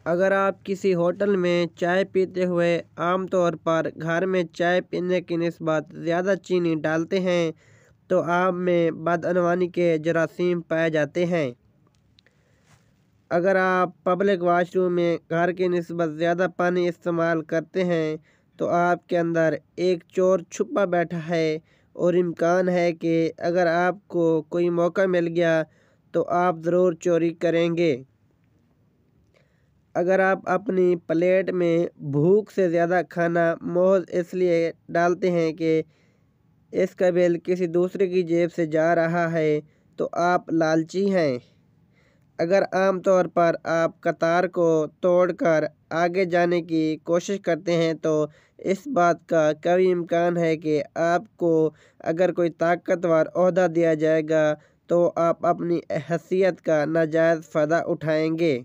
اگر آپ کسی ہوٹل میں چائے پیتے ہوئے عام طور پر گھر میں چائے پینے کی نسبت زیادہ چینی ڈالتے ہیں تو آپ میں بدعنوانی کے جراثیم پائے جاتے ہیں۔ اگر آپ پبلک واش روم میں گھر کی نسبت زیادہ پانی استعمال کرتے ہیں تو آپ کے اندر ایک چور چھپا بیٹھا ہے اور امکان ہے کہ اگر آپ کو کوئی موقع مل گیا تو آپ ضرور چوری کریں گے۔ اگر آپ اپنی پلیٹ میں بھوک سے زیادہ کھانا محض اس لیے ڈالتے ہیں کہ اس کا بل کسی دوسرے کی جیب سے جا رہا ہے تو آپ لالچی ہیں۔ اگر عام طور پر آپ قطار کو توڑ کر آگے جانے کی کوشش کرتے ہیں تو اس بات کا قوی امکان ہے کہ آپ کو اگر کوئی طاقتور عہدہ دیا جائے گا تو آپ اپنی حیثیت کا ناجائز فائدہ اٹھائیں گے۔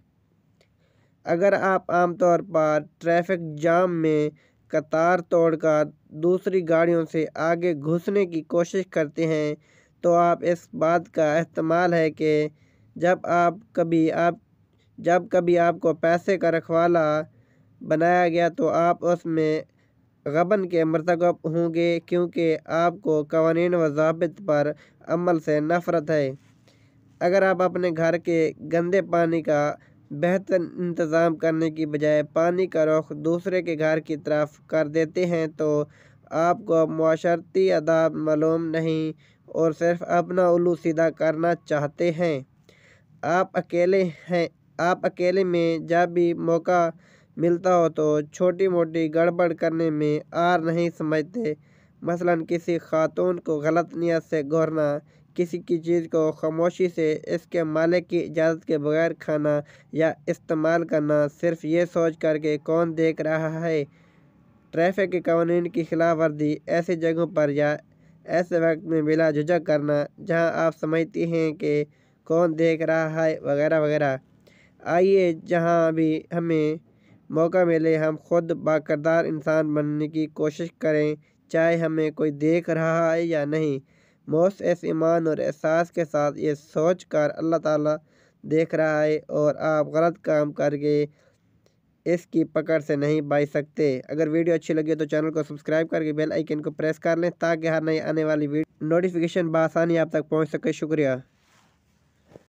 اگر آپ عام طور پر ٹریفک جام میں قطار توڑ کر دوسری گاڑیوں سے آگے گھسنے کی کوشش کرتے ہیں تو آپ اس بات کا احتمال ہے کہ جب کبھی آپ کو پیسے کا رکھوالا بنایا گیا تو آپ اس میں غبن کے مرتکب ہوں گے کیونکہ آپ کو قوانین و ضوابط پر عمل سے نفرت ہے۔ اگر آپ اپنے گھر کے گندے پانی کا بہتر انتظام کرنے کی بجائے پانی کا رخ دوسرے کے گھر کی طرف کر دیتے ہیں تو آپ کو معاشرتی آداب معلوم نہیں اور صرف اپنا الو سیدھا کرنا چاہتے ہیں۔ آپ اکیلے میں جب بھی موقع ملتا ہو تو چھوٹی موٹی گڑبڑ کرنے میں عار نہیں سمجھتے، مثلاً کسی خاتون کو غلط نیت سے گھورنا، کسی کی چیز کو خاموشی سے اس کے مالک کی اجازت کے بغیر کھانا یا استعمال کرنا صرف یہ سوچ کر کہ کون دیکھ رہا ہے۔ ٹریفک کے قوانین کی خلاف ورزی ایسی جگہوں پر یا ایسے وقت میں بلا جھجک کرنا جہاں آپ سمجھتے ہیں کہ کون دیکھ رہا ہے وغیرہ وغیرہ۔ آئیے جہاں بھی ہمیں موقع ملے ہم خود باکردار انسان بننے کی کوشش کریں چاہے ہمیں کوئی دیکھ رہا ہے یا نہیں۔ محض اس ایمان اور احساس کے ساتھ یہ سوچ کر اللہ تعالیٰ دیکھ رہا ہے اور آپ غلط کام کر کے اس کی پکڑ سے نہیں بچ سکتے۔ اگر ویڈیو اچھی لگے تو چینل کو سبسکرائب کر کے بیل آئیکن کو پریس کر لیں تاکہ ہر نئی آنے والی ویڈیو نوٹیفیکیشن بآسانی آپ تک پہنچ سکے۔ شکریہ۔